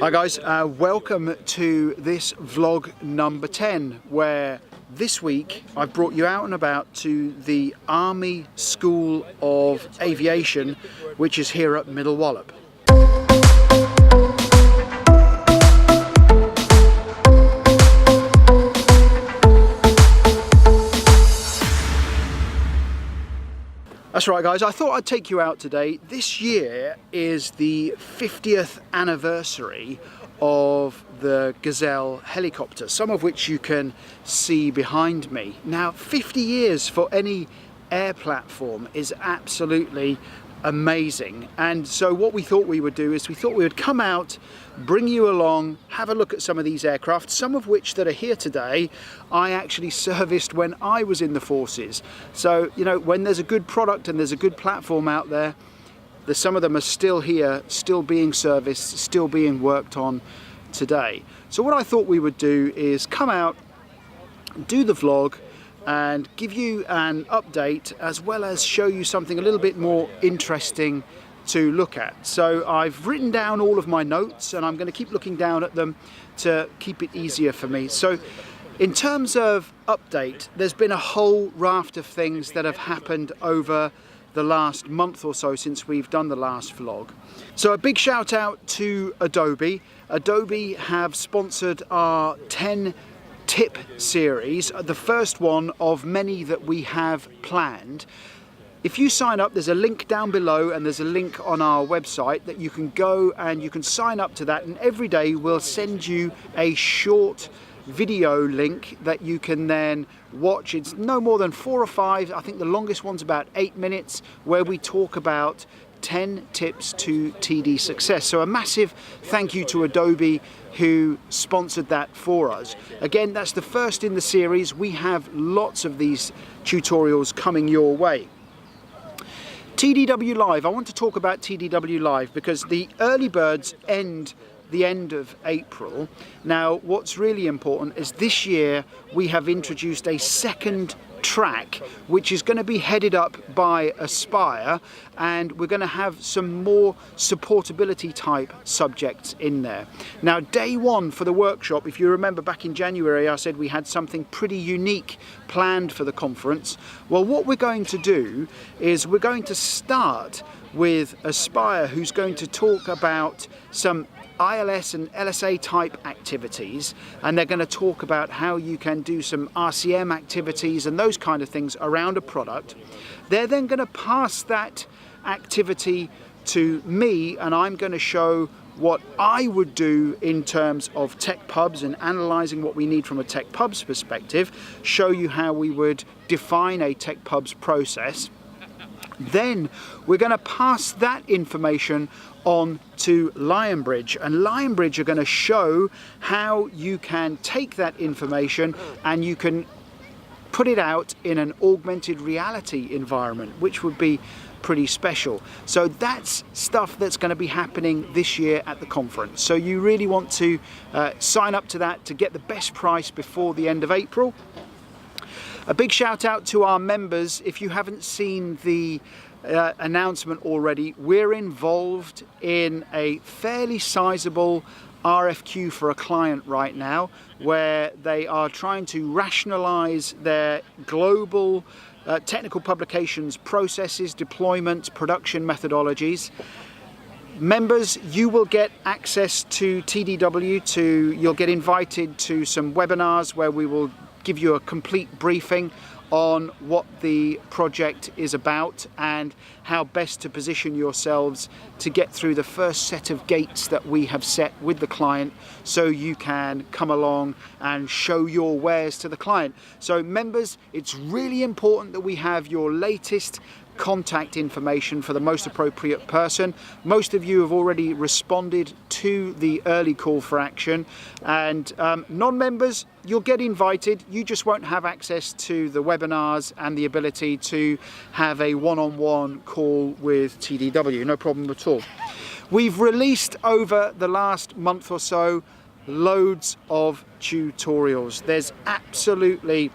Hi guys, welcome to this vlog number 10, where this week I've brought you out and about to the Army School of Aviation, which is here at Middle Wallop. That's right guys, I thought I'd take you out today. This year is the 50th anniversary of the Gazelle helicopter, some of which you can see behind me. Now 50 years for any air platform is absolutely amazing, and so what we thought we would do is we thought we would come out, bring you along, have a look at some of these aircraft, some of which that are here today I actually serviced when I was in the forces. So you know, when there's a good product and there's a good platform out there, some of them are still here, still being serviced, still being worked on today. So what I thought we would do is come out, do the vlog and give you an update, as well as show you something a little bit more interesting to look at. So I've written down all of my notes and I'm going to keep looking down at them to keep it easier for me. So in terms of update, there's been a whole raft of things that have happened over the last month or so since we've done the last vlog. So a big shout out to Adobe. Adobe have sponsored our 10 tip series, the first one of many that we have planned. If you sign up, there's a link down below and there's a link on our website that you can go and you can sign up to that, and every day we'll send you a short video link that you can then watch. It's no more than 4 or 5, I think the longest one's about 8 minutes, where we talk about 10 tips to TD success. So a massive thank you to Adobe who sponsored that for us. Again, that's the first in the series. We have lots of these tutorials coming your way. TDW-Live, I want to talk about TDW-Live because the early birds end the end of April. Now what's really important is this year we have introduced a second track which is going to be headed up by Aspire, and we're going to have some more supportability type subjects in there. Now day one for the workshop, if you remember back in January I said we had something pretty unique planned for the conference. Well, what we're going to do is we're going to start with Aspire, who's going to talk about some ILS and LSA type activities, and they're going to talk about how you can do some RCM activities and those kind of things around a product. They're then going to pass that activity to me, and I'm going to show what I would do in terms of tech pubs and analysing what we need from a tech pubs perspective, show you how we would define a tech pubs process. Then we're going to pass that information on to Lionbridge, and Lionbridge are going to show how you can take that information and you can put it out in an augmented reality environment, which would be pretty special. So that's stuff that's going to be happening this year at the conference. So you really want to sign up to that to get the best price before the end of April. A big shout out to our members. If you haven't seen the announcement already, we're involved in a fairly sizable RFQ for a client right now, where they are trying to rationalize their global technical publications processes, deployment, production methodologies. Members, you will get access to TDW, you'll get invited to some webinars where we will give you a complete briefing on what the project is about and how best to position yourselves to get through the first set of gates that we have set with the client, so you can come along and show your wares to the client. So members, it's really important that we have your latest contact information for the most appropriate person. Most of you have already responded to the early call for action, and non-members, you'll get invited, you just won't have access to the webinars and the ability to have a one-on-one call with TDW, no problem at all. We've released over the last month or so loads of tutorials. There's absolutely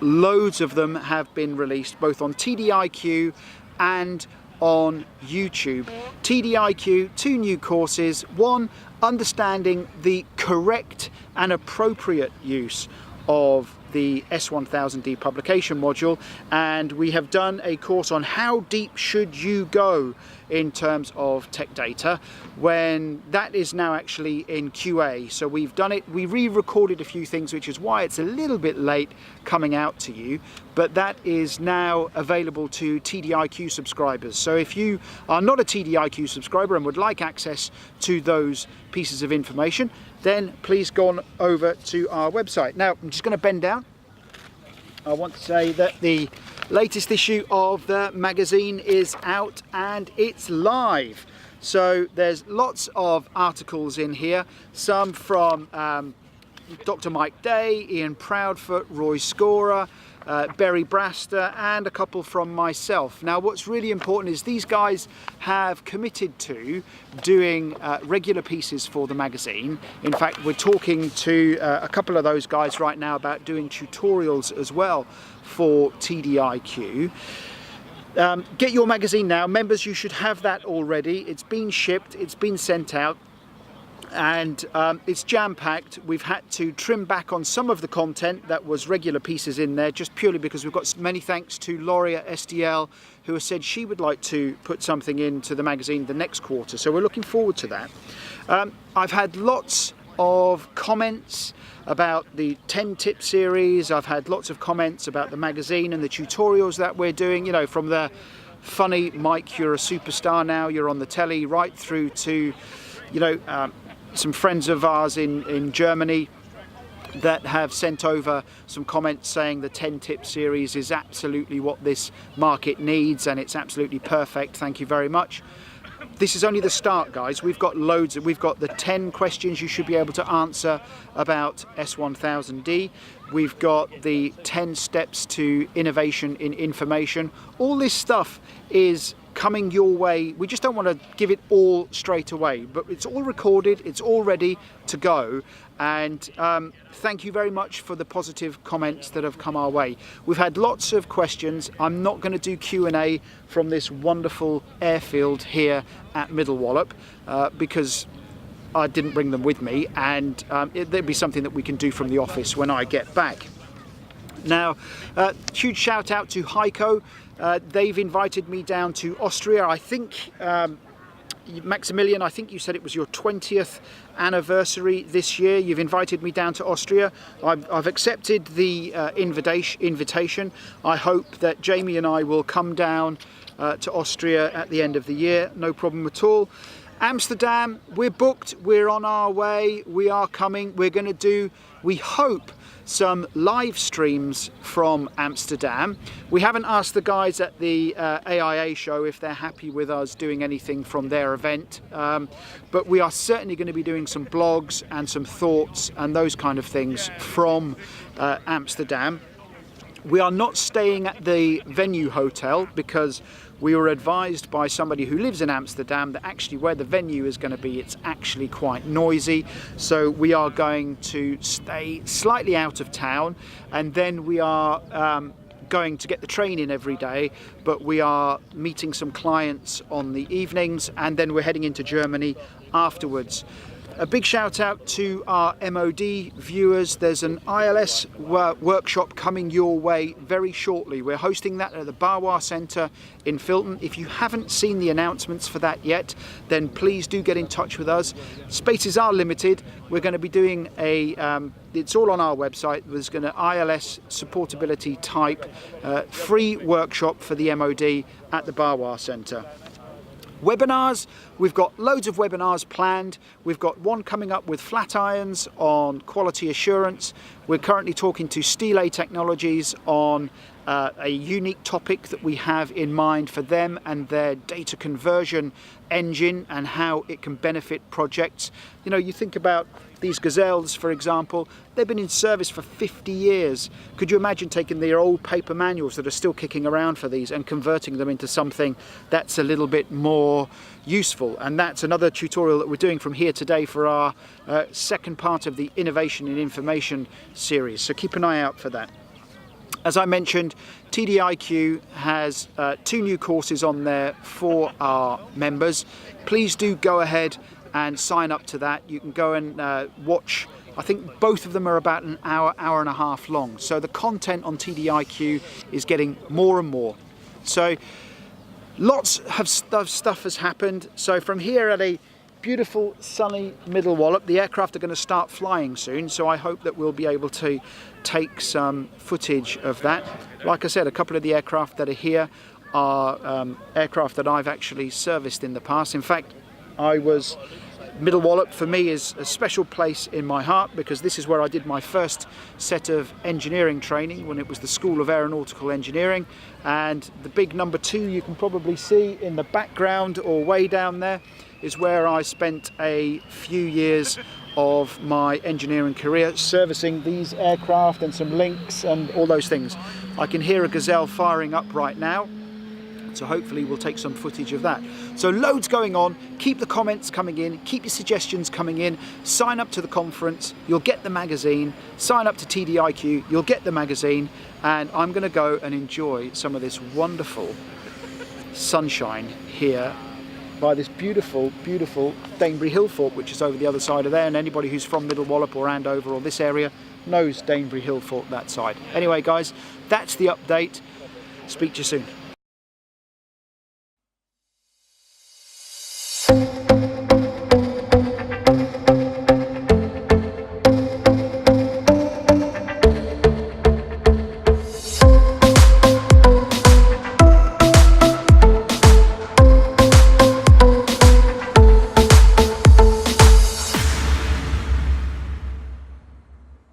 loads of them have been released, both on TDIQ and on YouTube. TDIQ, 2 new courses, one understanding the correct and appropriate use of the S1000D publication module, and we have done a course on how deep should you go in terms of tech data, when that is now actually in QA. So we've done it, we re-recorded a few things, which is why it's a little bit late coming out to you, but that is now available to TDIQ subscribers. So if you are not a TDIQ subscriber and would like access to those pieces of information, then please go on over to our website. Now I'm just going to bend down. I want to say that the latest issue of the magazine is out and it's live. So there's lots of articles in here, some from Dr. Mike Day, Ian Proudfoot, Roy Scorer, Berry Braster, and a couple from myself. Now what's really important is these guys have committed to doing regular pieces for the magazine. In fact, we're talking to a couple of those guys right now about doing tutorials as well for TDIQ. Get your magazine now. Members, you should have that already. It's been shipped, it's been sent out, and it's jam-packed. We've had to trim back on some of the content that was regular pieces in there, just purely because we've got many thanks to Laurie at SDL, who has said she would like to put something into the magazine the next quarter, so we're looking forward to that. I've had lots of comments about the 10 tip series. I've had lots of comments about the magazine and the tutorials that we're doing, you know, from the funny Mike, you're a superstar now, you're on the telly, right through to, you know, some friends of ours in Germany that have sent over some comments saying the 10 tip series is absolutely what this market needs and it's absolutely perfect. Thank you very much. This is only the start, guys. We've got loads. We've got the 10 questions you should be able to answer about S1000D. We've got the 10 steps to innovation in information. All this stuff is coming your way. We just don't want to give it all straight away, but it's all recorded, it's all ready to go, and thank you very much for the positive comments that have come our way. We've had lots of questions. I'm not going to do Q&A from this wonderful airfield here at Middle Wallop because I didn't bring them with me, and there'll be something that we can do from the office when I get back. Now, huge shout out to Heiko. They've invited me down to Austria. I think, Maximilian, I think you said it was your 20th anniversary this year. You've invited me down to Austria. I've accepted the invitation. I hope that Jamie and I will come down to Austria at the end of the year. No problem at all. Amsterdam, we're booked. We're on our way. We are coming. We're going to do, we hope, some live streams from Amsterdam. We haven't asked the guys at the AIA show if they're happy with us doing anything from their event, but we are certainly going to be doing some blogs and some thoughts and those kind of things from Amsterdam. We are not staying at the venue hotel because we were advised by somebody who lives in Amsterdam that actually where the venue is going to be, it's actually quite noisy. So we are going to stay slightly out of town, and then we are going to get the train in every day, but we are meeting some clients on the evenings, and then we're heading into Germany afterwards. A big shout out to our MOD viewers. There's an ILS workshop coming your way very shortly. We're hosting that at the Barwar Centre in Filton. If you haven't seen the announcements for that yet, then please do get in touch with us. Spaces are limited. We're going to be doing it's all on our website. There's going to ILS supportability type free workshop for the MOD at the Barwar Centre. Webinars, we've got loads of webinars planned. We've got one coming up with Flatirons on quality assurance. We're currently talking to Stele Technologies on a unique topic that we have in mind for them and their data conversion engine and how it can benefit projects. You know, you think about these Gazelles, for example, they've been in service for 50 years. Could you imagine taking their old paper manuals that are still kicking around for these and converting them into something that's a little bit more useful? And that's another tutorial that we're doing from here today for our second part of the Innovation in Information series. So keep an eye out for that. As I mentioned, TDIQ has 2 new courses on there for our members. Please do go ahead and sign up to that. You can go and watch. I think both of them are about an hour, hour and a half long. So the content on TDIQ is getting more and more. So lots of stuff has happened. So from here at a beautiful sunny Middle Wallop, the aircraft are going to start flying soon, so I hope that we'll be able to take some footage of that. Like I said, a couple of the aircraft that are here are aircraft that I've actually serviced in the past. In fact, Middle Wallop for me is a special place in my heart, because this is where I did my first set of engineering training when it was the School of Aeronautical Engineering. And the big number 2 you can probably see in the background or way down there is where I spent a few years of my engineering career servicing these aircraft and some links and all those things. I can hear a Gazelle firing up right now, so hopefully we'll take some footage of that. So loads going on. Keep the comments coming in, keep your suggestions coming in. Sign up to the conference, you'll get the magazine. Sign up to TDIQ, you'll get the magazine. And I'm going to go and enjoy some of this wonderful sunshine here by this beautiful, beautiful Danebury Hill Fort, which is over the other side of there. And anybody who's from Middle Wallop or Andover or this area knows Danebury Hill Fort that side. Anyway guys, that's the update. Speak to you soon.